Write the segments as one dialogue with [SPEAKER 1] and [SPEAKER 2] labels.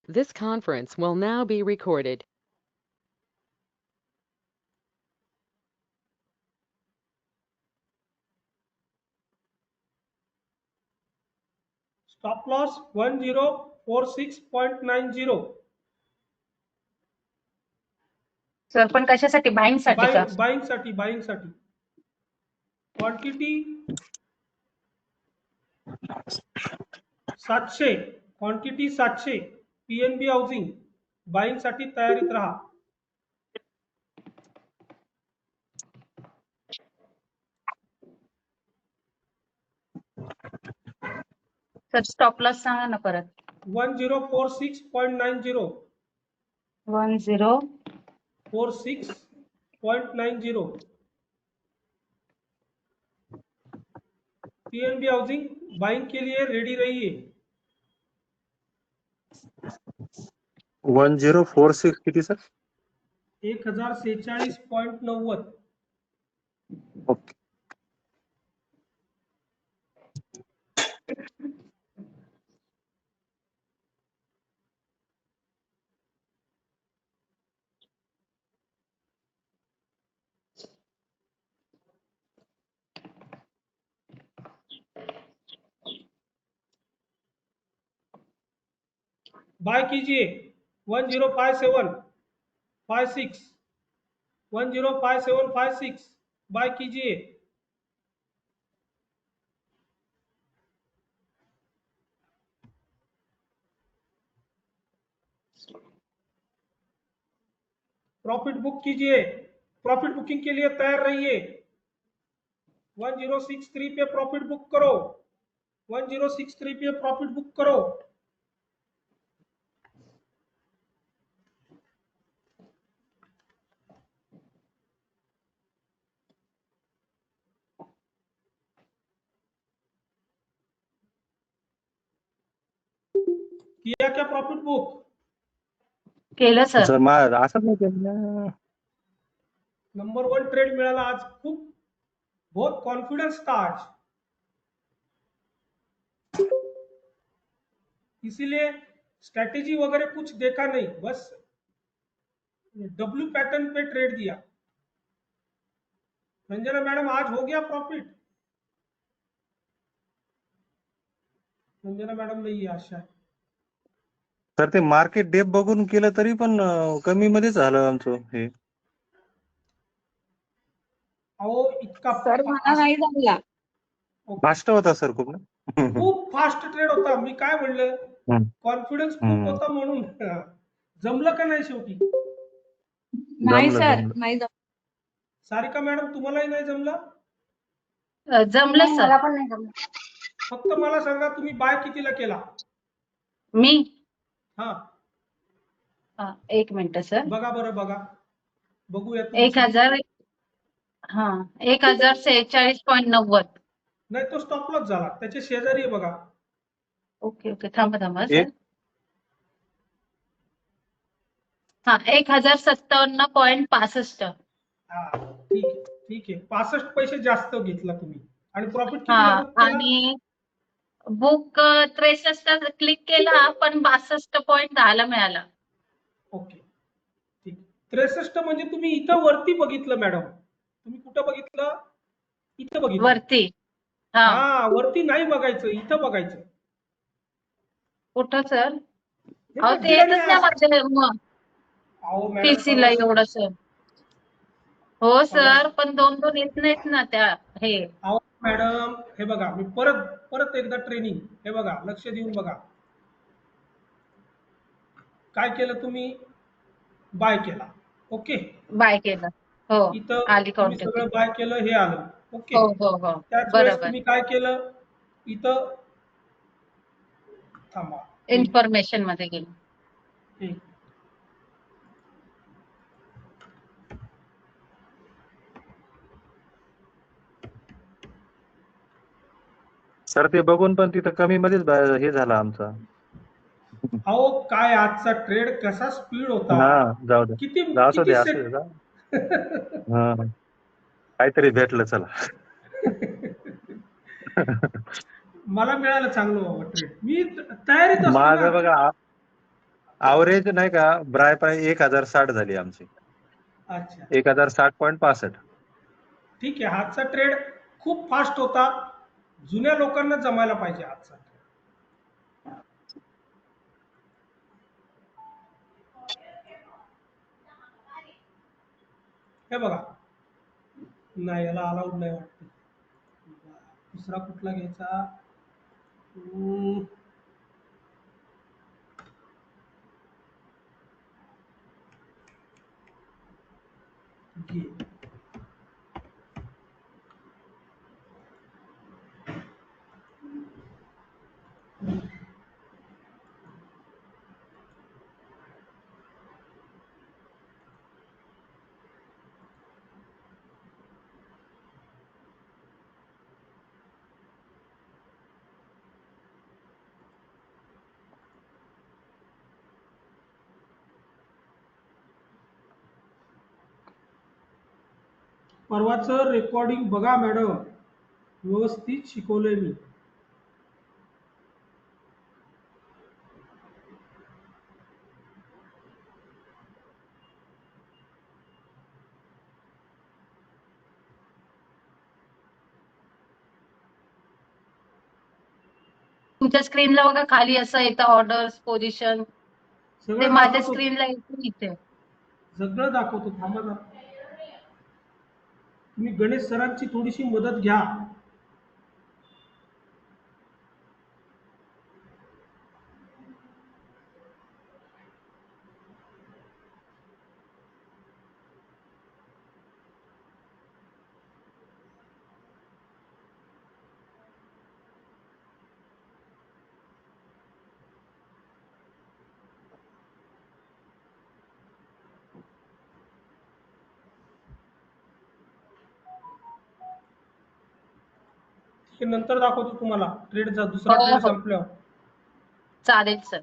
[SPEAKER 1] This conference will now be recorded.
[SPEAKER 2] Stop loss 1046.90.
[SPEAKER 3] Sir पण कशासाठी buying साठी का?
[SPEAKER 2] बाईंग साठी quantity 700, quantity 700. PNB housing buying साठी तयारीत राहा.
[SPEAKER 3] सर स्टॉप लॉस सांगा ना परत.
[SPEAKER 2] 1046.90.
[SPEAKER 3] 1046.90.
[SPEAKER 2] पीएनबी हाउसिंग बाइंग के लिए रेडी रहिए.
[SPEAKER 4] 1046 किती सर?
[SPEAKER 2] 1046.90.
[SPEAKER 4] ओके.
[SPEAKER 2] बाय कीजिए 1057.56. 1057.56 बाय कीजिए. प्रॉफिट बुक कीजिए. प्रॉफिट बुकिंग के लिए तैयार रहिए. 1063 पे प्रॉफिट बुक करो. 1063 पे प्रॉफिट बुक करो. किया क्या प्रॉफिट बुक?
[SPEAKER 3] केलं सर.
[SPEAKER 4] सर माझं असं नाही केलं.
[SPEAKER 2] नंबर 1 ट्रेड मिळाला आज. खूप बहुत कॉन्फिडेंस था आज, इसीलिए स्ट्रैटेजी वगैरह कुछ देखा नहीं, बस डब्ल्यू पैटर्न पे ट्रेड दिया. रंजना मैडम आज हो गया प्रॉफिट? रंजना मैडम नहीं है आशा.
[SPEAKER 4] सर ते मार्केट डेप बघून केलं तरी पण कमी मध्ये झालं आमचं हे.
[SPEAKER 2] अहो इतका
[SPEAKER 5] सर मला नाही जमला.
[SPEAKER 4] फास्ट होता सर खूप ना.
[SPEAKER 2] खूप फास्ट ट्रेड होता. मी काय म्हणलं, कॉन्फिडन्स खूप होता म्हणून जमलं का नाही शेवटी?
[SPEAKER 5] नाही
[SPEAKER 4] जमलं,
[SPEAKER 5] सर,
[SPEAKER 4] जमलं.
[SPEAKER 5] नाही जमलं.
[SPEAKER 2] सारिका मॅडम तुम्हालाही नाही जमलं?
[SPEAKER 3] जमलं
[SPEAKER 5] मला
[SPEAKER 3] सर.
[SPEAKER 5] पण नाही जमलं.
[SPEAKER 2] फक्त मला सांगा तुम्ही बाय कितीला केला?
[SPEAKER 3] मी
[SPEAKER 2] हा
[SPEAKER 3] एक मिनिट सर.
[SPEAKER 2] बघा बरं, बघा बघूया.
[SPEAKER 3] 1000. हा 1046.90.
[SPEAKER 2] नाही, तो स्टॉप लॉस झाला. त्याच्या शेजारी आहे बघा.
[SPEAKER 3] ओके ओके, थांबा सर.
[SPEAKER 4] एक
[SPEAKER 3] हा 1057.65.
[SPEAKER 2] हा ठीक आहे, ठीक आहे. 65 पैसे जास्त घेतला तुम्ही. आणि प्रॉफिट
[SPEAKER 3] हा
[SPEAKER 2] कितीला बुक केला?
[SPEAKER 3] आणि बुक 63 क्लिक केला पण 62.10 मिळाला.
[SPEAKER 2] ओके ठीक. 63 म्हणजे तुम्ही इथं वरती बघितलं मॅडम. तुम्ही कुठं बघितलं? इथं बघितलं.
[SPEAKER 3] वरती. हा
[SPEAKER 2] हा वरती नाही बघायचं, इथं बघायचं.
[SPEAKER 3] कुठं सर?
[SPEAKER 2] हे
[SPEAKER 3] अहो
[SPEAKER 2] बघ,
[SPEAKER 3] ते येतच नाही मध्ये मग
[SPEAKER 2] अहो मॅडम
[SPEAKER 3] पीसी ला एवढं सर. हो सर, पण दोन येत नाहीत ना त्या हे.
[SPEAKER 2] अहो मॅडम हे बघा, मी परत एकदा ट्रेनिंग. हे बघा, लक्ष देऊन बघा. काय केलं तुम्ही? बाय केला. ओके.
[SPEAKER 3] बाय केलं. हो
[SPEAKER 2] इथं
[SPEAKER 3] आली
[SPEAKER 2] तुम्ही
[SPEAKER 3] काउंटिंग.
[SPEAKER 2] सगळं बाय केलं, हे आलं. ओके.
[SPEAKER 3] हो
[SPEAKER 2] त्याच वेळेस
[SPEAKER 3] बरोबर.
[SPEAKER 2] तुम्ही काय केलं? इथं थांबा,
[SPEAKER 3] इन्फॉर्मेशन मध्ये गेलो.
[SPEAKER 2] एक
[SPEAKER 4] सर ते बघून पण तिथं कमी मध्येच हे झालं आमचं.
[SPEAKER 2] अहो काय आजचा ट्रेड कसा स्पीड होता.
[SPEAKER 4] हा जाऊ दे,
[SPEAKER 2] किती
[SPEAKER 4] असू दे,
[SPEAKER 2] किती
[SPEAKER 4] असू दे जा. हा काहीतरी भेटलं चला.
[SPEAKER 2] मला मिळालं चांगलं बाबा ट्रेड. मी तयारीत असतो
[SPEAKER 4] माझं
[SPEAKER 2] ना.
[SPEAKER 4] बघा ॲव्हरेज नाही का ब्राय प्राइस 1060 झाली आमची.
[SPEAKER 2] अच्छा
[SPEAKER 4] 1060.65.
[SPEAKER 2] ठीक आहे. हातचा ट्रेड खूप फास्ट होता. जुन्या लोकांना जमायला पाहिजे हातचा ट्रेड. हे बघा, नाही याला अलाउड नाही वाटतं. दुसरा कुठला घ्यायचा? हम्म, घे. परवाचं रेकॉर्डिंग बघा मॅडम, व्यवस्थित शिकवलंय मी.
[SPEAKER 3] तुमच्या स्क्रीनला बघा खाली असं येतं ऑर्डर्स पोझिशन, ते
[SPEAKER 2] सगळं
[SPEAKER 3] माझ्या
[SPEAKER 2] दाखवतो,
[SPEAKER 3] स्क्रीनला येतं इथे.
[SPEAKER 2] सगळं दाखवतो. थांबा ना, तुम्ही गणेश सरांची थोडीशी मदत घ्या. हे नंतर दाखवतो तुम्हाला, ट्रेडचा दुसरा
[SPEAKER 3] हो
[SPEAKER 2] ट्रेड
[SPEAKER 3] हो
[SPEAKER 2] संपल्यावर.
[SPEAKER 3] चालेल सर.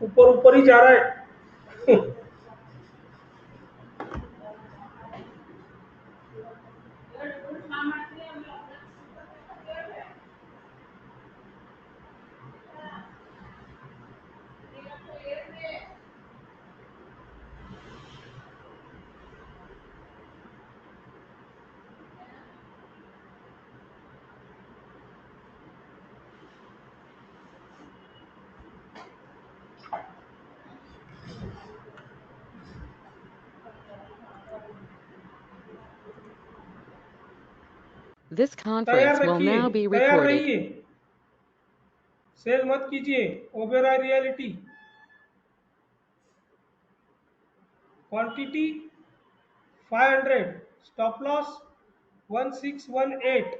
[SPEAKER 2] ऊपर ऊपर ही जा रहा है.
[SPEAKER 1] This
[SPEAKER 2] तैयार
[SPEAKER 1] conference will
[SPEAKER 2] रखिए,
[SPEAKER 1] now be
[SPEAKER 2] तैयार
[SPEAKER 1] recorded.
[SPEAKER 2] रहिए, सेल मत कीजिए. Oberoi reality, quantity 500, stop loss 1618.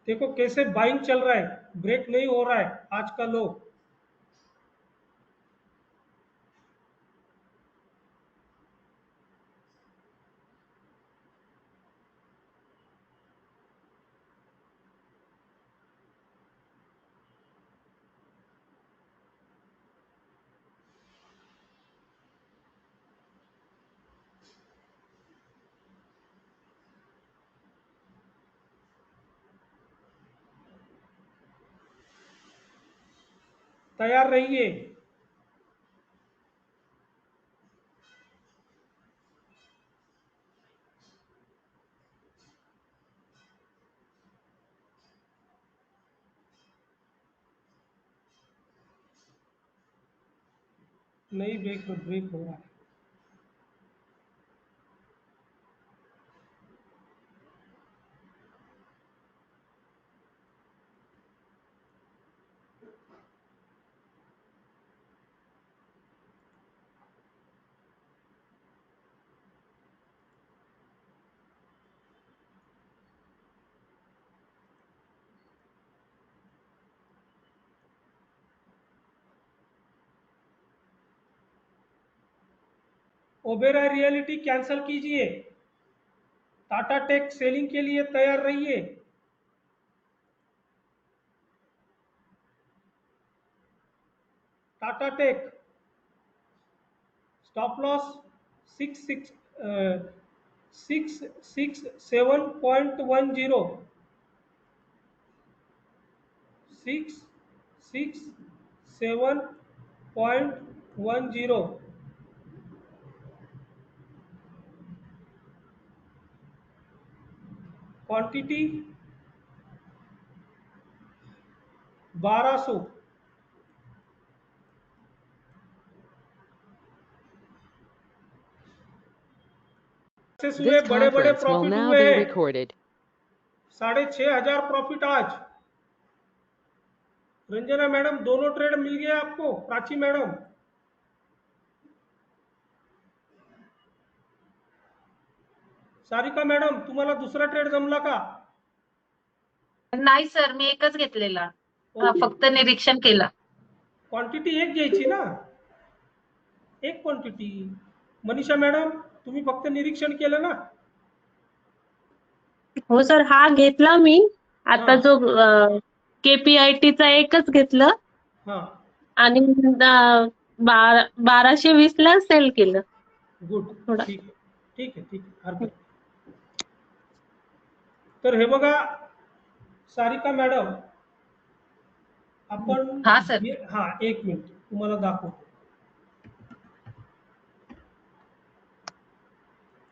[SPEAKER 2] देखो कैसे बाइंग चल रहा है, ब्रेक नहीं हो रहा है आज का लो। तैयार रहिए। नहीं, ब्रेक हो रहा है। ओबेरॉय रियलिटी कैंसिल कीजिए। टाटा टेक सेलिंग के लिए तैयार रहिए। Tata tech stop loss 667.10, 667.10। Quantity 1200। Success हुए,
[SPEAKER 1] This
[SPEAKER 2] बड़े बड़े
[SPEAKER 1] conference will
[SPEAKER 2] प्रॉफिट
[SPEAKER 1] now
[SPEAKER 2] हुए
[SPEAKER 1] be
[SPEAKER 2] हैं।
[SPEAKER 1] recorded.
[SPEAKER 2] 6,500 प्रॉफिट आज। रंजना मैडम, दोनों ट्रेड मिल गए आपको? प्राची मैडम, सारिका मॅडम, तुम्हाला दुसरा ट्रेड जमला का?
[SPEAKER 3] नाही सर, मी एकच घेतलेला.
[SPEAKER 2] ओके,
[SPEAKER 3] फक्त निरीक्षण केलं.
[SPEAKER 2] क्वांटिटी एक घ्यायची ना, एक क्वांटिटी। मनीषा मॅडम, तुम्ही फक्त निरीक्षण केलं ना?
[SPEAKER 5] हो सर, हा घेतला मी. आता
[SPEAKER 2] हा
[SPEAKER 5] जो KPIT चा एकच घेतलं
[SPEAKER 2] हा,
[SPEAKER 5] आणि 1220 ला सेल केलं
[SPEAKER 2] गुड,
[SPEAKER 5] थोडा.
[SPEAKER 2] ठीक आहे, ठीक आहे, ठीक आहे, हरकत नाही. तर हे बघा सारिका मॅडम, आपण
[SPEAKER 3] हा सर.
[SPEAKER 2] हा, एक मिनिट तुम्हाला दाखवतो.